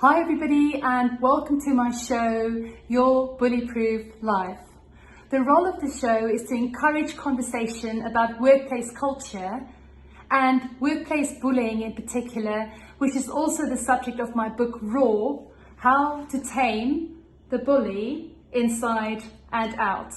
Hi everybody and welcome to my show, Your Bully-Proof Life. The role of the show is to encourage conversation about workplace culture and workplace bullying in particular, which is also the subject of my book Raw, How to Tame the Bully Inside and Out.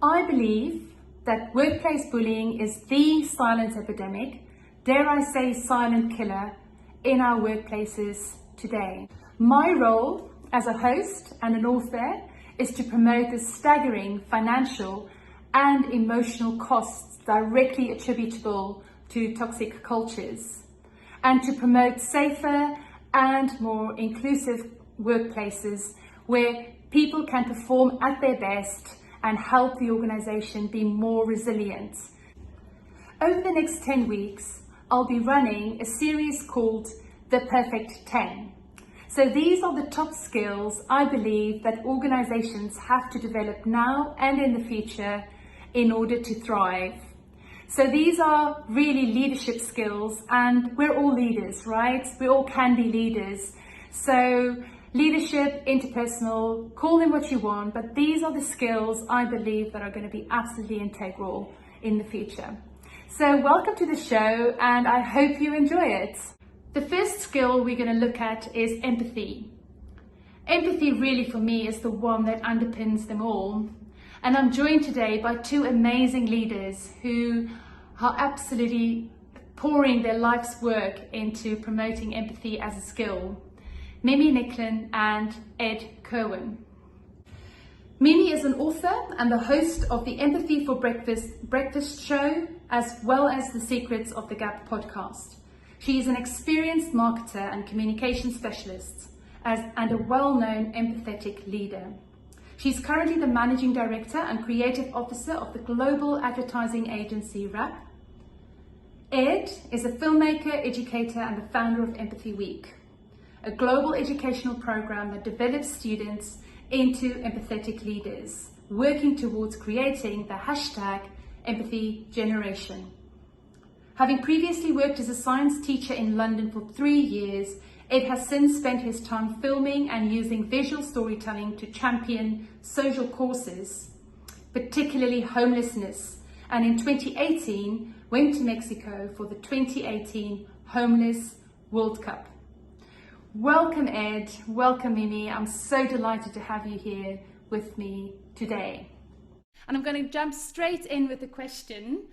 I believe that workplace bullying is the silent epidemic, dare I say silent killer, in our workplaces today. My role as a host and an author is to promote the staggering financial and emotional costs directly attributable to toxic cultures, and to promote safer and more inclusive workplaces where people can perform at their best and help the organization be more resilient. Over the next 10 weeks, I'll be running a series called The Perfect 10. So these are the top skills I believe that organizations have to develop now and in the future in order to thrive. So these are really leadership skills, and we're all leaders, right? We all can be leaders. So leadership, interpersonal, call them what you want, but these are the skills I believe that are going to be absolutely integral in the future. So welcome to the show, and I hope you enjoy it. The first skill we're going to look at is empathy. Empathy really for me is the one that underpins them all. And I'm joined today by two amazing leaders who are absolutely pouring their life's work into promoting empathy as a skill. Mimi Nicklin and Ed Kirwan. Mimi is an author and the host of the Empathy for Breakfast show, as well as the Secrets of the Gap podcast. She is an experienced marketer and communication specialist and a well-known empathetic leader. She's currently the managing director and creative officer of the global advertising agency WRAP. Ed is a filmmaker, educator, and the founder of Empathy Week, a global educational program that develops students into empathetic leaders, working towards creating the hashtag empathy generation. Having previously worked as a science teacher in London for 3 years, Ed has since spent his time filming and using visual storytelling to champion social causes, particularly homelessness, and in 2018 went to Mexico for the 2018 Homeless World Cup. Welcome Ed, welcome Mimi. I'm so delighted to have you here with me today. And I'm going to jump straight in with a question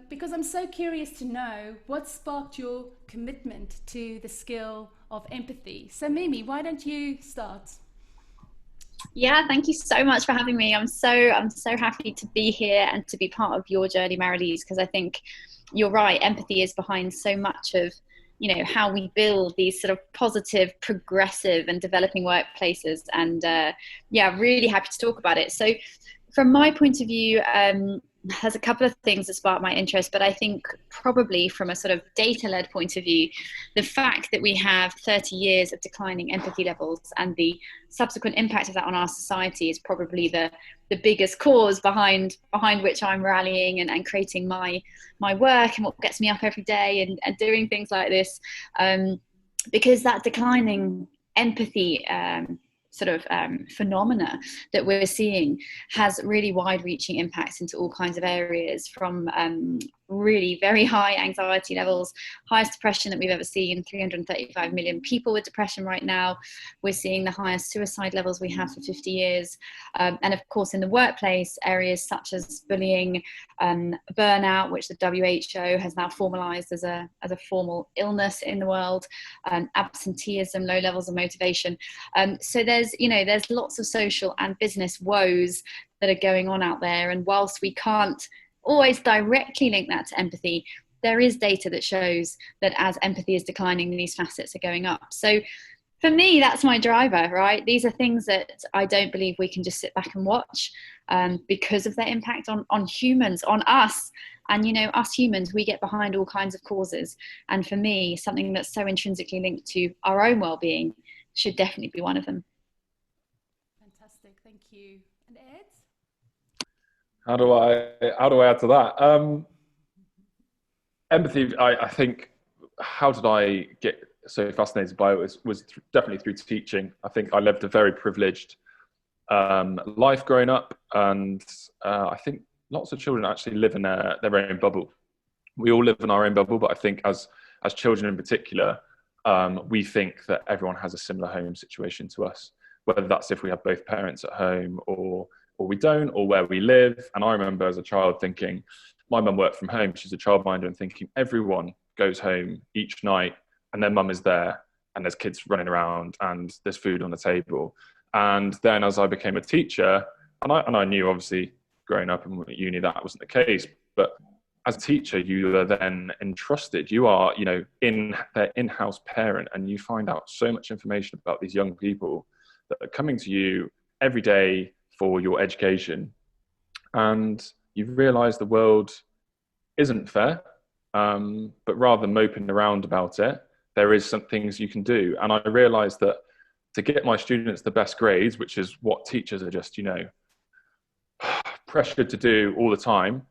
because I'm so curious to know what sparked your commitment to the skill of empathy. So Mimi, why don't you start? Yeah, thank you so much for having me. I'm so happy to be here and to be part of your journey, Marilise, because I think you're right. Empathy is behind so much of how we build these sort of positive, progressive and developing workplaces. And really happy to talk about it. So from my point of view, there's a couple of things that sparked my interest, but I think probably from a sort of data-led point of view, the fact that we have 30 years of declining empathy levels and the subsequent impact of that on our society is probably the biggest cause behind which I'm rallying and creating my work and what gets me up every day and doing things like this, because that declining empathy phenomena that we're seeing has really wide-reaching impacts into all kinds of areas, from really very high anxiety levels, highest depression that we've ever seen, 335 million people with depression right now. We're seeing the highest suicide levels we have for 50 years. And of course, in the workplace, areas such as bullying, burnout, which the WHO has now formalized as a formal illness in the world, absenteeism, low levels of motivation. So there's lots of social and business woes that are going on out there. And whilst we can't always directly link that to empathy, there is data that shows that as empathy is declining, these facets are going up. So for me, that's my driver, right? These are things that I don't believe we can just sit back and watch because of their impact on humans, on us. And, us humans, we get behind all kinds of causes. And for me, something that's so intrinsically linked to our own well-being should definitely be one of them. Fantastic, thank you. And Ed? How do I add to that? Empathy, I think, how did I get so fascinated by it was definitely through teaching. I think I lived a very privileged life growing up, and I think lots of children actually live in their own bubble. We all live in our own bubble, but I think as children in particular, we think that everyone has a similar home situation to us, whether that's if we have both parents at home or we don't, or where we live. And I remember as a child thinking, my mum worked from home, she's a childminder, and thinking everyone goes home each night and their mum is there and there's kids running around and there's food on the table. And then as I became a teacher, and I knew obviously growing up in uni that wasn't the case, but as a teacher, you are then entrusted. You are, in their in-house parent, and you find out so much information about these young people that are coming to you every day for your education. And you realise the world isn't fair, but rather than moping around about it, there is some things you can do. And I realised that to get my students the best grades, which is what teachers are just, pressured to do all the time,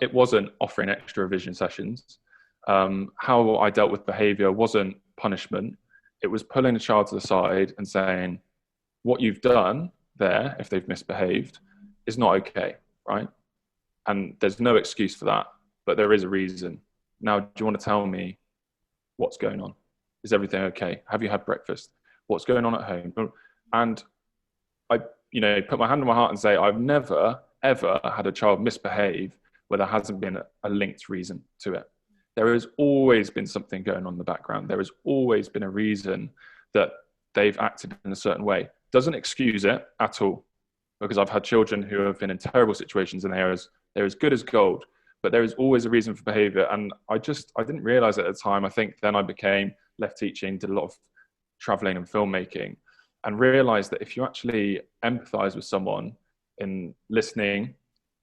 it wasn't offering extra revision sessions. How I dealt with behaviour wasn't punishment. It was pulling the child to the side and saying, what you've done there, if they've misbehaved, is not okay, right? And there's no excuse for that, but there is a reason. Now, do you want to tell me what's going on? Is everything okay? Have you had breakfast? What's going on at home? And I, put my hand on my heart and say, I've never, ever had a child misbehave where there hasn't been a linked reason to it. There has always been something going on in the background. There has always been a reason that they've acted in a certain way. Doesn't excuse it at all, because I've had children who have been in terrible situations and they're as good as gold, but there is always a reason for behavior. And I didn't realize it at the time. I think then I left teaching, did a lot of traveling and filmmaking, and realized that if you actually empathize with someone in listening,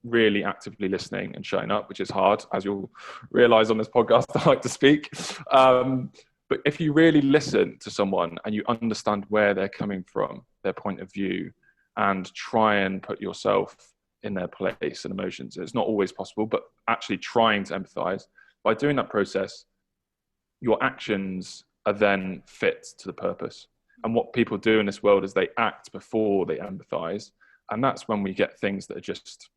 really actively listening and showing up, which is hard, as you'll realize on this podcast, I like to speak. But if you really listen to someone and you understand where they're coming from, their point of view, and try and put yourself in their place and emotions, it's not always possible, but actually trying to empathize, by doing that process, your actions are then fit to the purpose. And what people do in this world is they act before they empathize. And that's when we get things that are just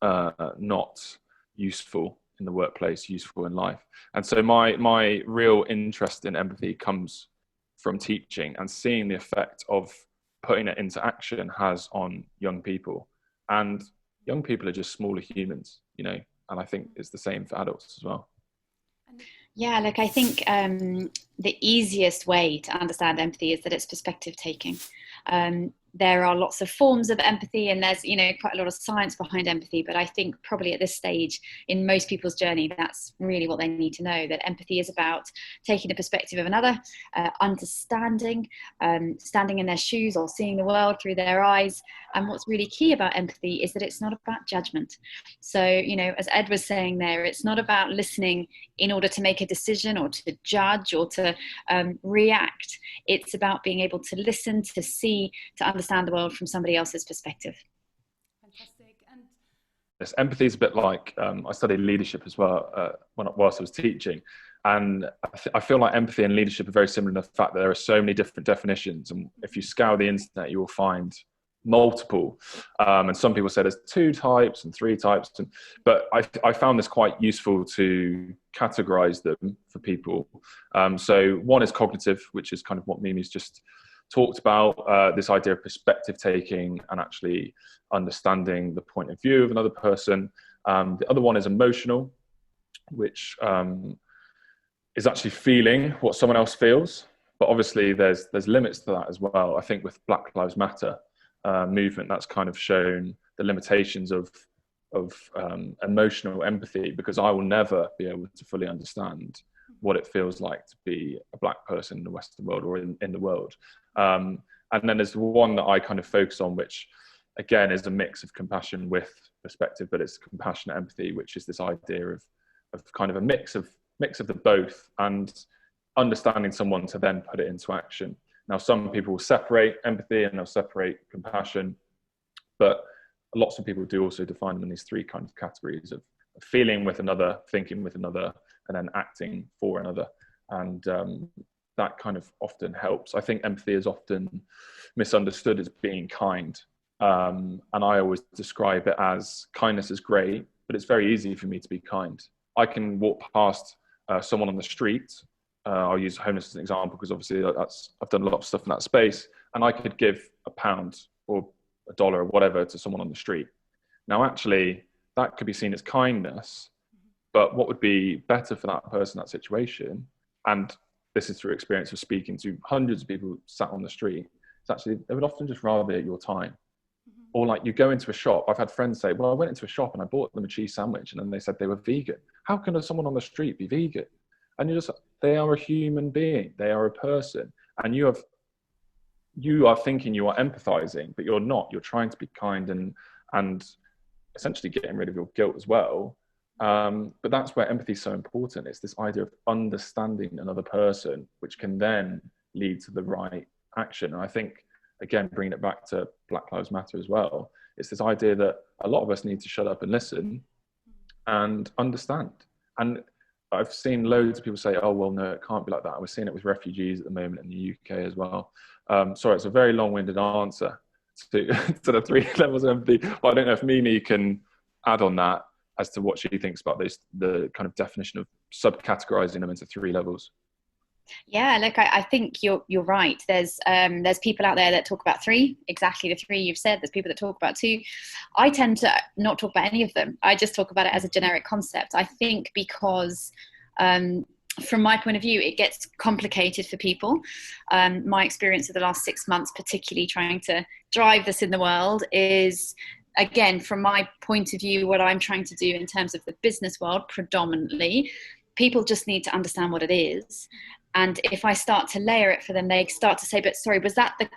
not useful in the workplace, useful in life. And so my real interest in empathy comes from teaching and seeing the effect of putting it into action has on young people. And young people are just smaller humans, and I think it's the same for adults as well. Yeah, I think the easiest way to understand empathy is that it's perspective taking. There are lots of forms of empathy, and there's quite a lot of science behind empathy, but I think probably at this stage in most people's journey, that's really what they need to know, that empathy is about taking the perspective of another, understanding, standing in their shoes or seeing the world through their eyes. And what's really key about empathy is that it's not about judgment. So, as Ed was saying there, it's not about listening in order to make a decision or to judge or to react. It's about being able to listen, to see, to understand the world from somebody else's perspective. Fantastic. And yes, empathy is a bit like, I studied leadership as well whilst I was teaching. And I feel like empathy and leadership are very similar in the fact that there are so many different definitions. And if you scour the internet, you will find multiple. And some people say there's 2 types and 3 types. But I found this quite useful to categorize them for people. So one is cognitive, which is kind of what Mimi's just talked about, this idea of perspective taking and actually understanding the point of view of another person. The other one is emotional, which is actually feeling what someone else feels. But obviously there's limits to that as well. I think with Black Lives Matter movement, that's kind of shown the limitations of emotional empathy, because I will never be able to fully understand what it feels like to be a black person in the Western world or in the world. And then there's one that I kind of focus on, which again is a mix of compassion with perspective, but it's compassionate empathy, which is this idea of kind of a mix of the both, and understanding someone to then put it into action. Now, some people will separate empathy and they'll separate compassion, but lots of people do also define them in these 3 kind of categories of feeling with another, thinking with another, and then acting for another. and that kind of often helps. I think empathy is often misunderstood as being kind, and I always describe it as kindness is great, but it's very easy for me to be kind. I can walk past someone on the street. I'll use homeless as an example because obviously I've done a lot of stuff in that space, and I could give £1 or $1 or whatever to someone on the street. Now, actually, that could be seen as kindness, but what would be better for that person in that situation, and this is through experience of speaking to hundreds of people sat on the street, it's actually, they would often just rather your time. Or like you go into a shop. I've had friends say, well, I went into a shop and I bought them a cheese sandwich, and then they said they were vegan. How can someone on the street be vegan? And they are a human being. They are a person. And you are thinking you are empathizing, but you're not. You're trying to be kind and essentially getting rid of your guilt as well. But that's where empathy is so important. It's this idea of understanding another person, which can then lead to the right action. And I think, again, bringing it back to Black Lives Matter as well, it's this idea that a lot of us need to shut up and listen and understand. And I've seen loads of people say, oh, well, no, it can't be like that. We're seeing it with refugees at the moment in the UK as well. Sorry, it's a very long-winded answer to the 3 levels of empathy. But I don't know if Mimi can add on that as to what she thinks about the kind of definition of subcategorizing them into 3 levels. Yeah, look, I think you're right. There's people out there that talk about 3, exactly the 3 you've said. There's people that talk about 2. I tend to not talk about any of them. I just talk about it as a generic concept. I think because from my point of view, it gets complicated for people. My experience of the last 6 months, particularly trying to drive this in the world, is, again, from my point of view, what I'm trying to do in terms of the business world predominantly, people just need to understand what it is. And if I start to layer it for them, they start to say, but sorry, was that the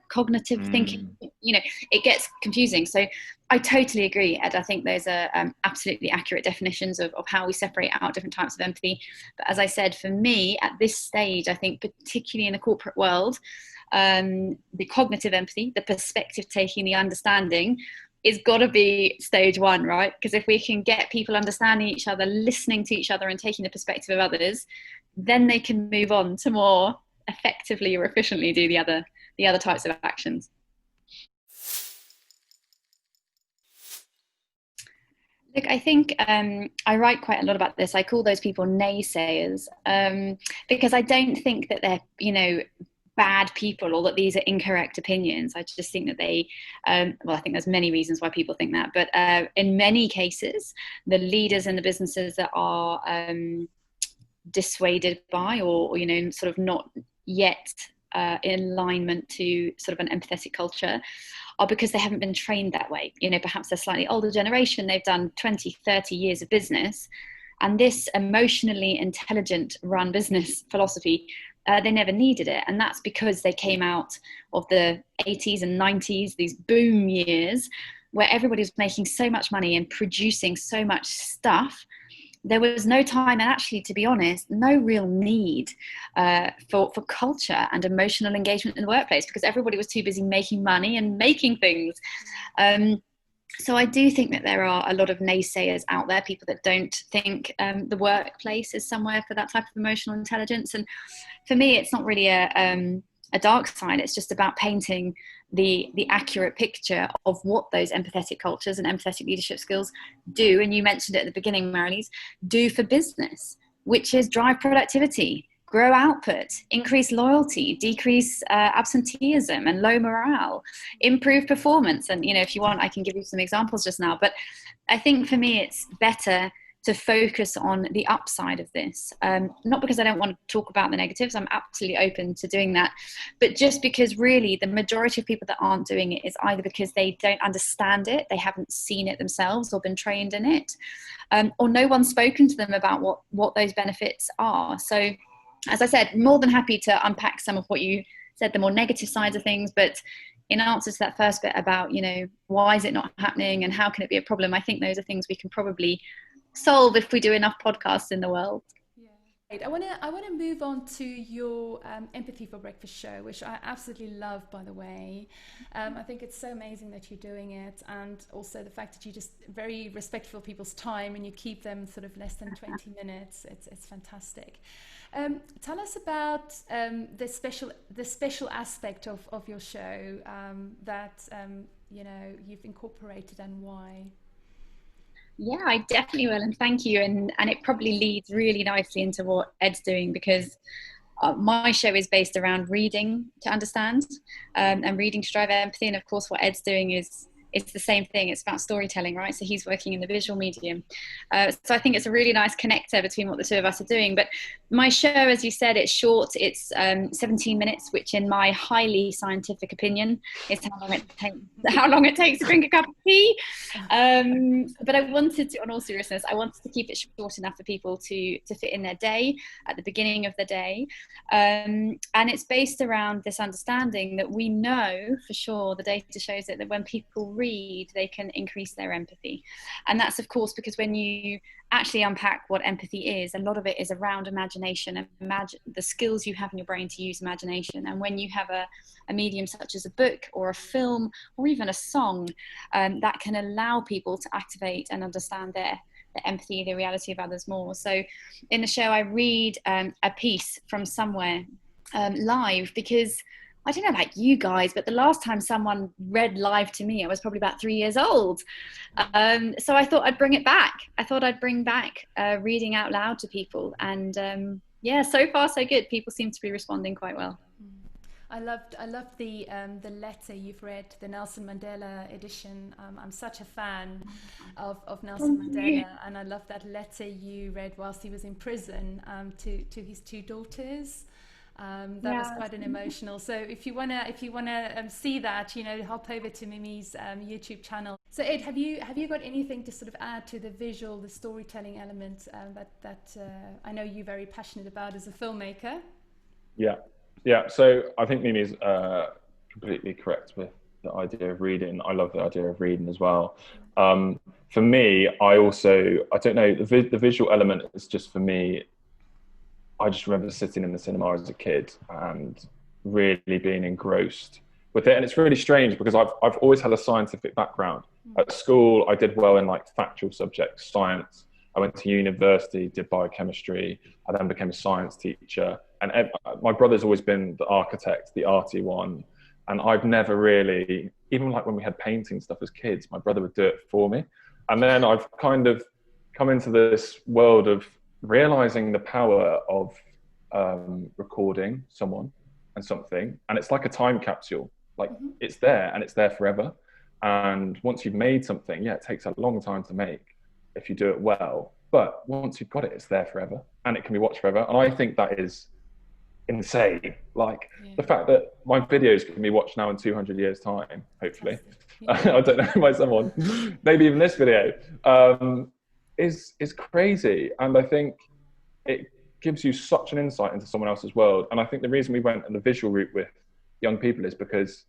cognitive thinking? You know, it gets confusing. So I totally agree, Ed. I think those are absolutely accurate definitions of how we separate out different types of empathy. But as I said, for me, at this stage, I think particularly in the corporate world, the cognitive empathy, the perspective taking, the understanding, is got to be stage 1, right? Because if we can get people understanding each other, listening to each other and taking the perspective of others, then they can move on to more effectively or efficiently do the other types of actions. Look, I think I write quite a lot about this. I call those people naysayers, because I don't think that they're, bad people or that these are incorrect opinions. I just think that they, I think there's many reasons why people think that, but in many cases, the leaders in the businesses that are dissuaded by or sort of not yet in alignment to sort of an empathetic culture are because they haven't been trained that way. Perhaps they're slightly older generation, they've done 20, 30 years of business, and this emotionally intelligent run business philosophy, they never needed it. And that's because they came out of the 80s and 90s, these boom years where everybody was making so much money and producing so much stuff. There was no time, and actually, to be honest, no real need for culture and emotional engagement in the workplace because everybody was too busy making money and making things. So I do think that there are a lot of naysayers out there, people that don't think the workplace is somewhere for that type of emotional intelligence. And for me, it's not really a dark side. It's just about painting the accurate picture of what those empathetic cultures and empathetic leadership skills do. And you mentioned it at the beginning, Marilise, do for business, which is drive productivity, grow output, increase loyalty, decrease absenteeism and low morale, improve performance. And, if you want, I can give you some examples just now. But I think for me, it's better to focus on the upside of this. Not because I don't want to talk about the negatives, I'm absolutely open to doing that, but just because really the majority of people that aren't doing it is either because they don't understand it, they haven't seen it themselves or been trained in it, or no one's spoken to them about what those benefits are. So, as I said, more than happy to unpack some of what you said, the more negative sides of things, but in answer to that first bit about, why is it not happening and how can it be a problem, I think those are things we can probably solve if we do enough podcasts in the world. I want to move on to your Empathy for Breakfast show, which I absolutely love, by the way. I think it's so amazing that you're doing it, and also the fact that you just very respectful of people's time and you keep them sort of less than 20 minutes. It's fantastic. Tell us about the special aspect of your show that you've incorporated, and why. Yeah, I definitely will, and thank you. And it probably leads really nicely into what Ed's doing, because my show is based around reading to understand, and reading to drive empathy. And of course, what Ed's doing is it's the same thing. It's about storytelling, right? So he's working in the visual medium. So I think it's a really nice connector between what the two of us are doing. But my show, as you said, it's short. It's 17 minutes, which in my highly scientific opinion is how long it takes to drink a cup of tea. But I wanted to, on all seriousness, I wanted to keep it short enough for people to fit in their day at the beginning of the day. And it's based around this understanding that we know for sure, the data shows it, that when people read, they can increase their empathy. And that's of course because when you actually unpack what empathy is, a lot of it is around imagination and the skills you have in your brain to use imagination. And when you have a medium such as a book or a film or even a song, that can allow people to activate and understand their empathy, the reality of others more. So in the show I read a piece from somewhere live, because I don't know about you guys, but the last time someone read live to me, I was probably about 3 years old. So I thought I'd bring it back. I thought I'd bring back reading out loud to people. And yeah, so far so good. People seem to be responding quite well. I loved the letter you've read, the Nelson Mandela edition. I'm such a fan of Nelson Mandela, and I love that letter you read whilst he was in prison to his two daughters. That was quite an emotional. So if you wanna see that, hop over to Mimi's YouTube channel. So Ed, have you got anything to sort of add to the visual, the storytelling element that I know you're very passionate about as a filmmaker? Yeah. So I think Mimi's completely correct with the idea of reading. I love the idea of reading as well. For me, I don't know, the visual element is just, for me, I just remember sitting in the cinema as a kid and really being engrossed with it. And it's really strange because I've always had a scientific background. At school, I did well in like factual subjects, science. I went to university, did biochemistry. I then became a science teacher. And my brother's always been the architect, the arty one. And I've never really, even like when we had painting stuff as kids, my brother would do it for me. And then I've kind of come into this world of realizing the power of recording someone and something, and it's like a time capsule. Like it's there and it's there forever. And once you've made something, it takes a long time to make if you do it well, but once you've got it, it's there forever and it can be watched forever. And I think that is insane. Like the fact that my videos can be watched now in 200 years time, hopefully. I don't know, by someone, maybe even this video, is crazy. And I think it gives you such an insight into someone else's world. And I think the reason we went on the visual route with young people is because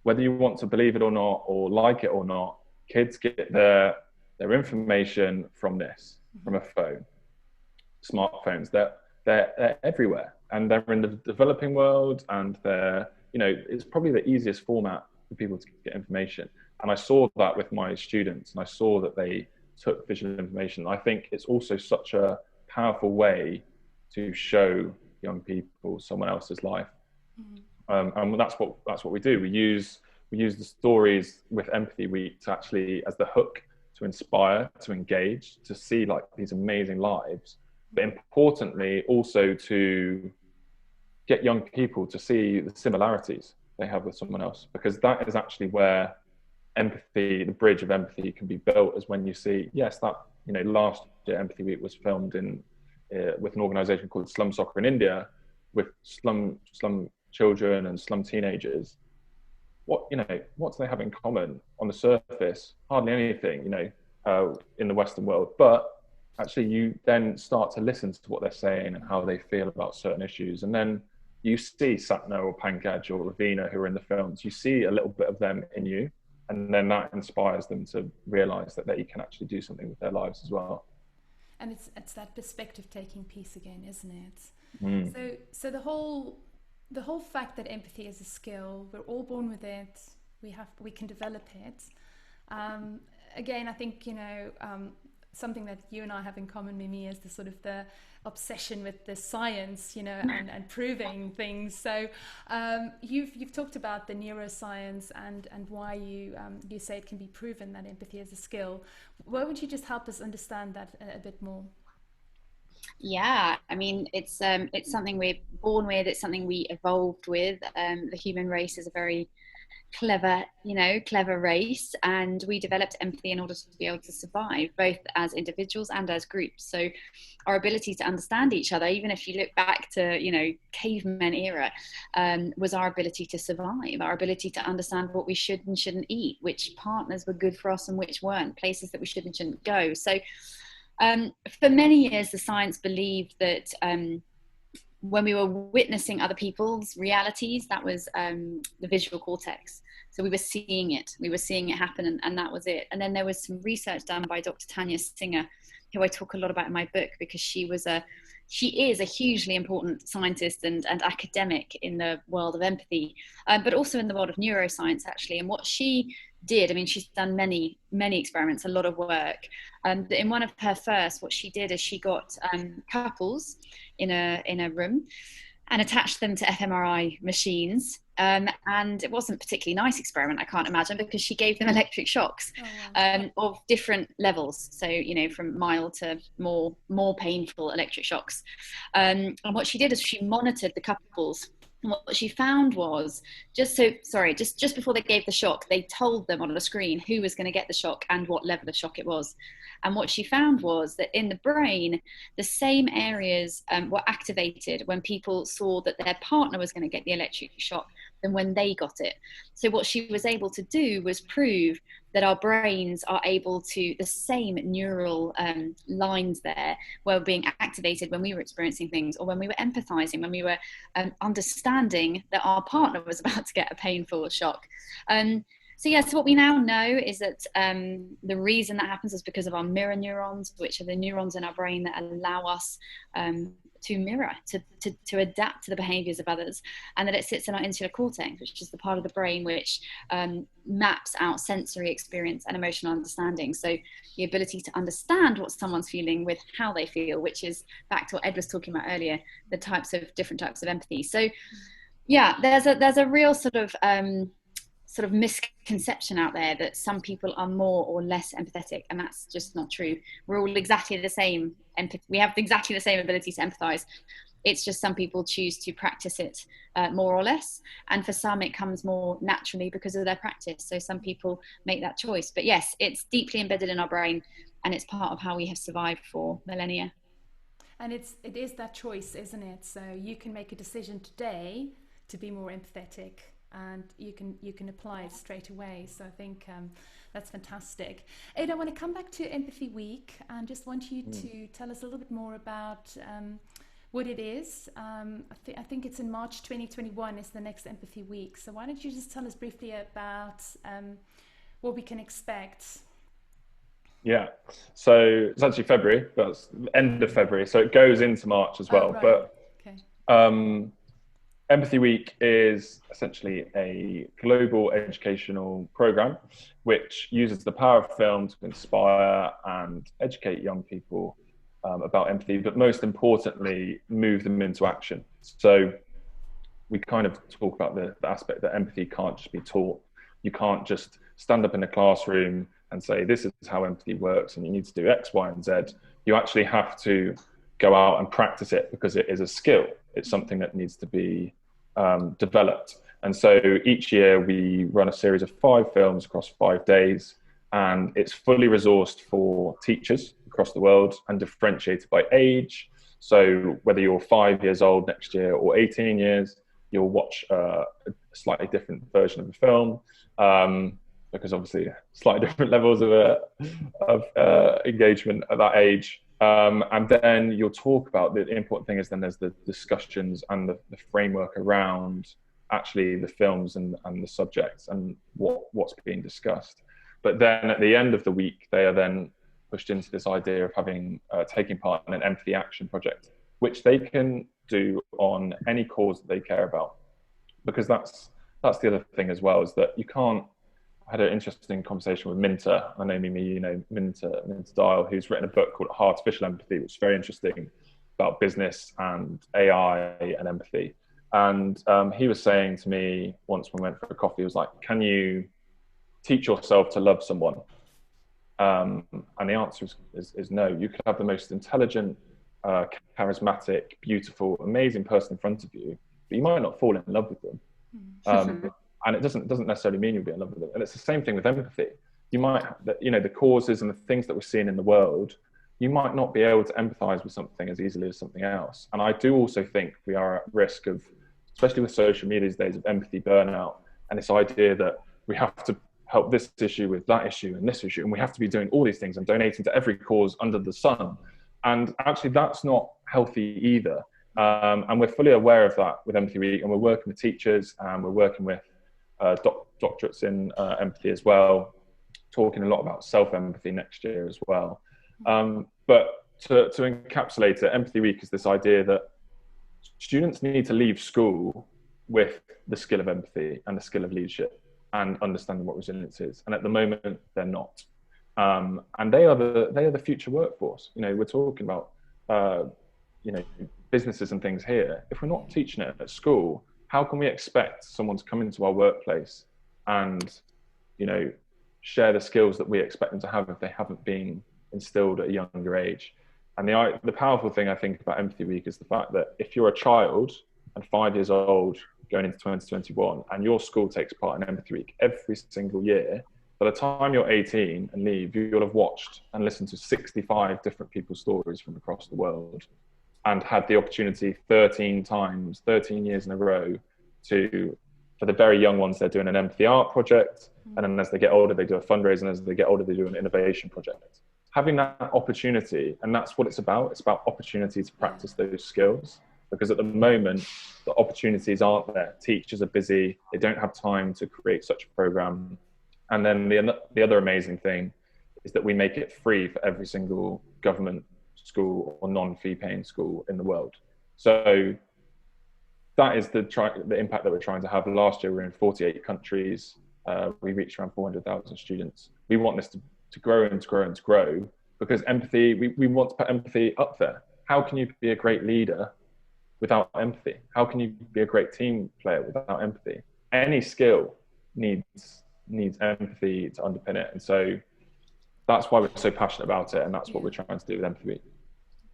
whether you want to believe it or not, or like it or not, kids get their information from a phone, smartphones. They're everywhere, and they're in the developing world, and it's probably the easiest format for people to get information. And I saw that with my students, and I saw that they took visual information. I think it's also such a powerful way to show young people someone else's life. And that's what we do. We use the stories with Empathy Week to actually, as the hook, to inspire, to engage, to see like these amazing lives, but importantly also to get young people to see the similarities they have with someone else, because that is actually where empathy, the bridge of empathy, can be built, is when you see, last year Empathy Week was filmed with an organization called Slum Soccer in India, with slum children and slum teenagers. What do they have in common on the surface? Hardly anything, in the Western world. But actually you then start to listen to what they're saying and how they feel about certain issues. And then you see Satna or Pankaj or Ravina, who are in the films, you see a little bit of them in you. And then that inspires them to realize that they can actually do something with their lives as well. And it's that perspective taking piece again, isn't it? Mm. So the whole fact that empathy is a skill, we're all born with it, we can develop it. Again, I think, something that you and I have in common, Mimi, is the sort of the obsession with the science, and proving things. So you've talked about the neuroscience and why you say it can be proven that empathy is a skill. Why would you just help us understand that a bit more? Yeah, I mean, it's something we're born with. It's something we evolved with. The human race is a very clever race, and we developed empathy in order to be able to survive, both as individuals and as groups. So our ability to understand each other, even if you look back to caveman era, was our ability to survive, our ability to understand what we should and shouldn't eat, which partners were good for us and which weren't, places that we should and shouldn't go. So for many years the science believed that when we were witnessing other people's realities, that was the visual cortex. So we were seeing it happen, and that was it. And then there was some research done by Dr. Tanya Singer, who I talk a lot about in my book, because she is a hugely important scientist and academic in the world of empathy, but also in the world of neuroscience, actually. And what she did, I mean, she's done many experiments, a lot of work. In one of her first, what she did is she got couples in a room and attached them to fMRI machines. And it wasn't a particularly nice experiment, I can't imagine, because she gave them electric shocks of different levels. So, from mild to more painful electric shocks. And what she did is she monitored the couples. And what she found was, just before they gave the shock, they told them on the screen who was going to get the shock and what level of shock it was. And what she found was that in the brain, the same areas were activated when people saw that their partner was going to get the electric shock than when they got it. So what she was able to do was prove that our brains are able to, the same neural lines there were being activated when we were experiencing things, or when we were empathizing, when we were understanding that our partner was about to get a painful shock. So what we now know is that the reason that happens is because of our mirror neurons, which are the neurons in our brain that allow us to mirror, to adapt to the behaviors of others, and that it sits in our insular cortex, which is the part of the brain which maps out sensory experience and emotional understanding. So the ability to understand what someone's feeling with how they feel, which is back to what Ed was talking about earlier, the different types of empathy. So yeah, there's a real sort of misconception out there that some people are more or less empathetic, and that's just not true. We're all exactly the same. We have exactly the same ability to empathize. It's just some people choose to practice it more or less, and for some it comes more naturally because of their practice. So some people make that choice, but yes, it's deeply embedded in our brain, and it's part of how we have survived for millennia. And it is that choice, isn't it? So you can make a decision today to be more empathetic, and you can apply it straight away. So I think that's fantastic. Ed, I want to come back to Empathy Week and just want you to tell us a little bit more about what it is. I think it's in March 2021 is the next Empathy Week. So why don't you just tell us briefly about what we can expect? Yeah, so it's actually February, but it's the end of February, so it goes into March as well. Right. But okay. Empathy Week is essentially a global educational program which uses the power of film to inspire and educate young people about empathy, but most importantly, move them into action. So we kind of talk about the aspect that empathy can't just be taught. You can't just stand up in a classroom and say, this is how empathy works and you need to do X, Y, and Z. You actually have to go out and practice it because it is a skill. It's something that needs to be developed. And so each year we run a series of 5 films across 5 days, and it's fully resourced for teachers across the world and differentiated by age. So whether you're 5 years old next year or 18 years, you'll watch a slightly different version of the film, because obviously slightly different levels of engagement at that age. And then you'll talk about the important thing is then there's the discussions and the framework around actually the films and the subjects and what's being discussed. But then at the end of the week, they are then pushed into this idea of having taking part in an empathy action project, which they can do on any cause that they care about, because that's the other thing as well, is that you can't. I had an interesting conversation with Minter. I know you know Minter Dial, who's written a book called Artificial Empathy, which is very interesting about business and AI and empathy. And he was saying to me once when we went for a coffee, he was like, "Can you teach yourself to love someone?" And the answer is no. You could have the most intelligent, charismatic, beautiful, amazing person in front of you, but you might not fall in love with them. And it doesn't necessarily mean you'll be in love with them. And it's the same thing with empathy. You might, the causes and the things that we're seeing in the world, you might not be able to empathize with something as easily as something else. And I do also think we are at risk of, especially with social media these days, of empathy burnout, and this idea that we have to help this issue with that issue and this issue, and we have to be doing all these things and donating to every cause under the sun. And actually that's not healthy either. And we're fully aware of that with Empathy Week, and we're working with teachers, and we're working with doctorates in empathy as well, talking a lot about self-empathy next year as well. But to encapsulate it, Empathy Week is this idea that students need to leave school with the skill of empathy and the skill of leadership and understanding what resilience is. And at the moment, they're not. And they are the future workforce. We're talking about businesses and things here. If we're not teaching it at school, how can we expect someone to come into our workplace and share the skills that we expect them to have if they haven't been instilled at a younger age? And the powerful thing I think about Empathy Week is the fact that if you're a child and 5 years old going into 2021 and your school takes part in Empathy Week every single year, by the time you're 18 and leave, you'll have watched and listened to 65 different people's stories from across the world, and had the opportunity 13 years in a row for the very young ones, they're doing an empathy art project. And then as they get older, they do a fundraiser. And as they get older, they do an innovation project. Having that opportunity, and that's what it's about. It's about opportunity to practice those skills, because at the moment, the opportunities aren't there. Teachers are busy. They don't have time to create such a program. And then the other amazing thing is that we make it free for every single government school or non-fee paying school in the world. So that is the impact that we're trying to have. Last year we were in 48 countries. We reached around 400,000 students. We want this to grow and to grow and to grow, because empathy, we want to put empathy up there. How can you be a great leader without empathy? How can you be a great team player without empathy? Any skill needs empathy to underpin it. And so that's why we're so passionate about it, and that's what we're trying to do with Empathy Week.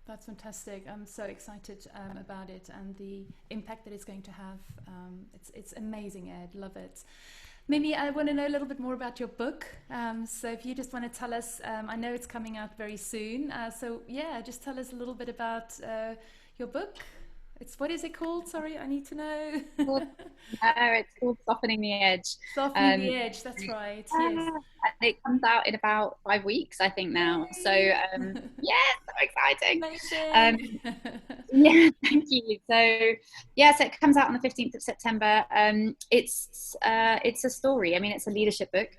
That's fantastic. I'm so excited about it and the impact that it's going to have. It's amazing, Ed. Love it. Maybe I want to know a little bit more about your book. So if you just want to tell us, I know it's coming out very soon. So yeah, just tell us a little bit about your book. What is it called? Sorry, I need to know. It's called Softening the Edge. Softening the Edge, that's right. Yes. And it comes out in about 5 weeks, I think now. So yeah, so exciting. Amazing. Yeah, thank you. So so it comes out on the 15th of September. It's a story. I mean, it's a leadership book,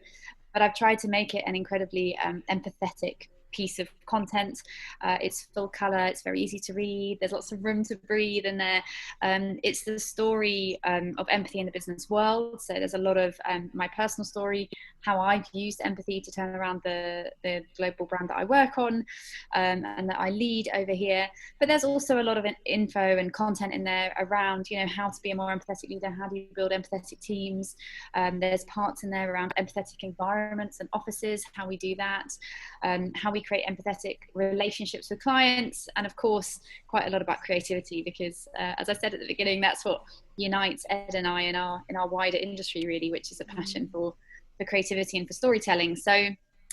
but I've tried to make it an incredibly empathetic piece of content. It's full color, it's very easy to read, there's lots of room to breathe in there. It's the story of empathy in the business world. So there's a lot of my personal story, how I've used empathy to turn around the global brand that I work on and that I lead over here. But there's also a lot of info and content in there around how to be a more empathetic leader, how do you build empathetic teams. There's parts in there around empathetic environments and offices, how we do that, how we create empathetic relationships with clients, and of course quite a lot about creativity, because as I said at the beginning, that's what unites Ed and I in our wider industry really, which is a passion for creativity and for storytelling. So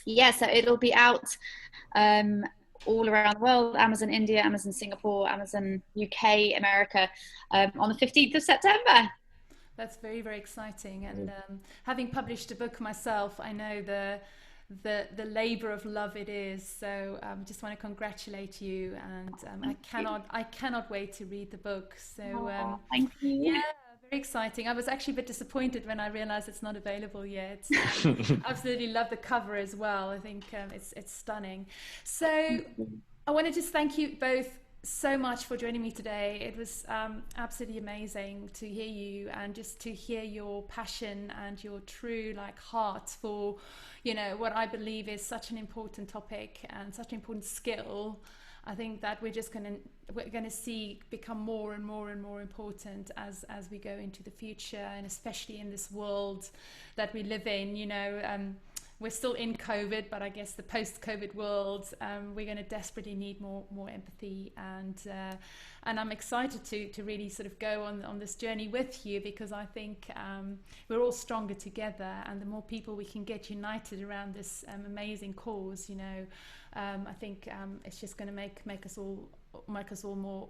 so it'll be out all around the world: Amazon India, Amazon Singapore, Amazon UK, America, on the 15th of September. That's very, very exciting. And having published a book myself, I know the labor of love it is. So just want to congratulate you, and I cannot wait to read the book. So thank you. yeah, very exciting. I was actually a bit disappointed when I realized it's not available yet. Absolutely love the cover as well. I think it's stunning. So I want to just thank you both so much for joining me today. It was absolutely amazing to hear you and just to hear your passion and your true heart for, what I believe is such an important topic and such an important skill. I think that we're gonna see become more and more and more important as we go into the future, and especially in this world that we live in. We're still in COVID, but I guess the post-COVID world, we're going to desperately need more empathy, and I'm excited to really sort of go on this journey with you, because I think we're all stronger together, and the more people we can get united around this amazing cause, I think it's just going to make us all more,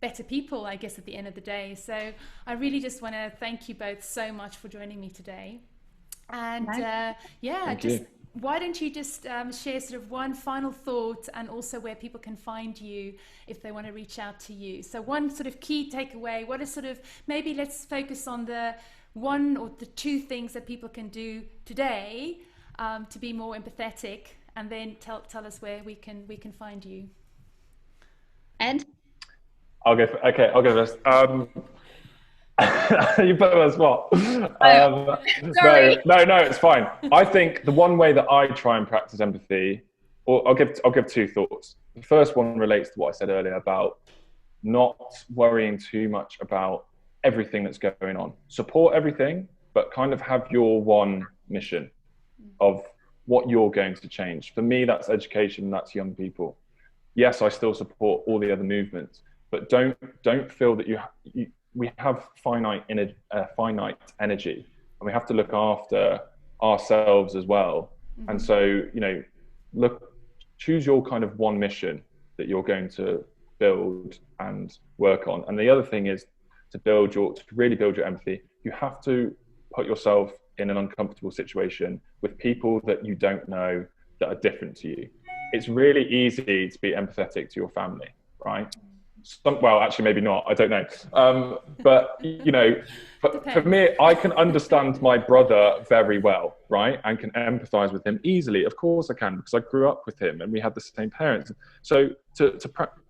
better people, I guess, at the end of the day. So I really just want to thank you both so much for joining me today. And why don't you just share sort of one final thought, and also where people can find you if they want to reach out to you. So one sort of key takeaway, what is sort of, maybe let's focus on the one or the two things that people can do today to be more empathetic, and then tell us where we can find you. Ed? I'll go first. You put them on the spot. No, it's fine. I think the one way that I try and practice empathy, or I'll give two thoughts. The first one relates to what I said earlier about not worrying too much about everything that's going on. Support everything, but kind of have your one mission of what you're going to change. For me, that's education, that's young people. Yes, I still support all the other movements, but don't feel that we have finite energy, and we have to look after ourselves as well. Mm-hmm. And so, choose your kind of one mission that you're going to build and work on. And the other thing is to really build your empathy, you have to put yourself in an uncomfortable situation with people that you don't know that are different to you. It's really easy to be empathetic to your family, right? Well, actually, maybe not. I don't know. But for me, I can understand my brother very well, right? And can empathize with him easily. Of course I can, because I grew up with him and we had the same parents. So to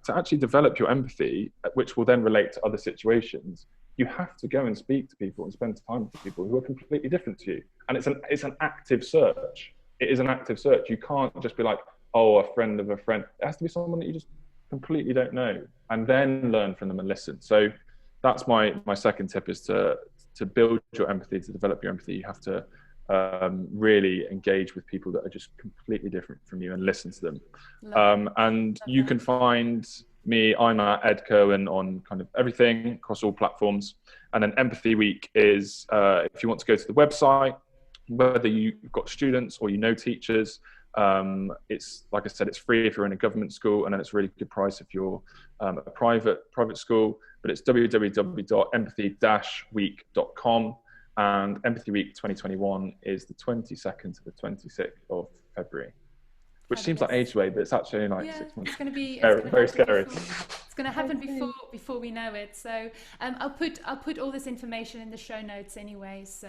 actually develop your empathy, which will then relate to other situations, you have to go and speak to people and spend time with people who are completely different to you. And it's an active search. It is an active search. You can't just be like, oh, a friend of a friend. It has to be someone that you just completely don't know, and then learn from them and listen. So that's my second tip, is to build your empathy, to develop your empathy. You have to really engage with people that are just completely different from you and listen to them. And you can find me, I'm at Ed Kirwan on kind of everything across all platforms. And then Empathy Week is, if you want to go to the website, whether you've got students or teachers, it's, like I said, it's free if you're in a government school, and then it's a really good price if you're a private school. But it's www.empathy-week.com, and Empathy Week 2021 is the 22nd to the 26th of February, which seems like age away, but it's actually 6 months. It's going to be very scary. It's going to happen before we know it. So I'll put all this information in the show notes anyway, so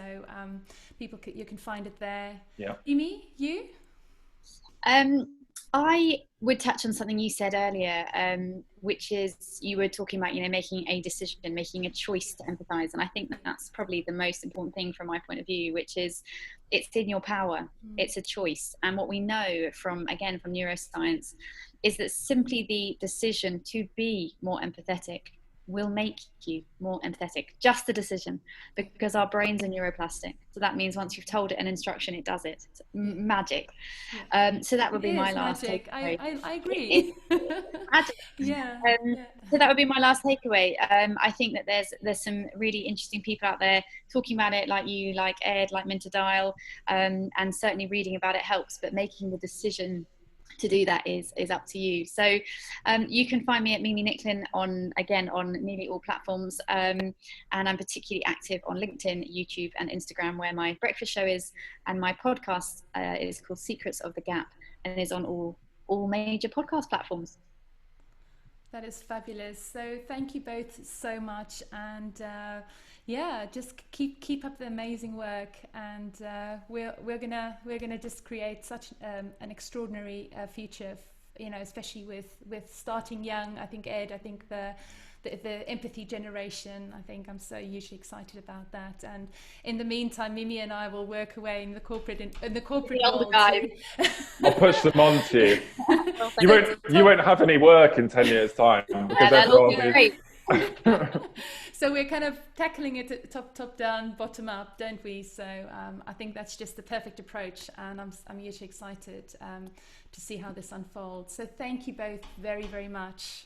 you can find it there. Yeah. Amy, you? I would touch on something you said earlier, which is you were talking about, making a decision, making a choice to empathise. And I think that's probably the most important thing from my point of view, which is it's in your power. It's a choice. And what we know from neuroscience is that simply the decision to be more empathetic will make you more empathetic. Just the decision, because our brains are neuroplastic. So that means once you've told it an instruction, it does it. It's magic. So that would be my last takeaway. I agree. Magic. Yeah. So that would be my last takeaway. I think that there's some really interesting people out there talking about it, like you, like Ed, like Minter Dial, and certainly reading about it helps, but making the decision to do that is up to you. So you can find me at Mimi Nicklin on nearly all platforms, and I'm particularly active on LinkedIn, YouTube and Instagram, where my breakfast show is, and my podcast is called Secrets of the Gap and is on all major podcast platforms. That is fabulous. So thank you both so much, and yeah, just keep up the amazing work, and we're gonna just create such an extraordinary future. You know, especially with starting young. I think Ed. I think the empathy generation. I think I'm so hugely excited about that. And in the meantime, Mimi and I will work away in the corporate world. I'll push them on to you. You won't have any work in 10 years' time because everyone will be. So we're kind of tackling it top down, bottom up, don't we? So I think that's just the perfect approach, and I'm hugely excited to see how this unfolds. So thank you both very, very much.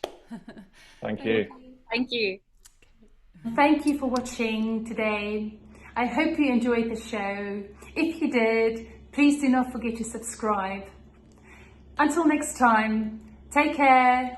Thank you. Thank you. Thank you for watching today. I hope you enjoyed the show. If you did, please do not forget to subscribe. Until next time, take care.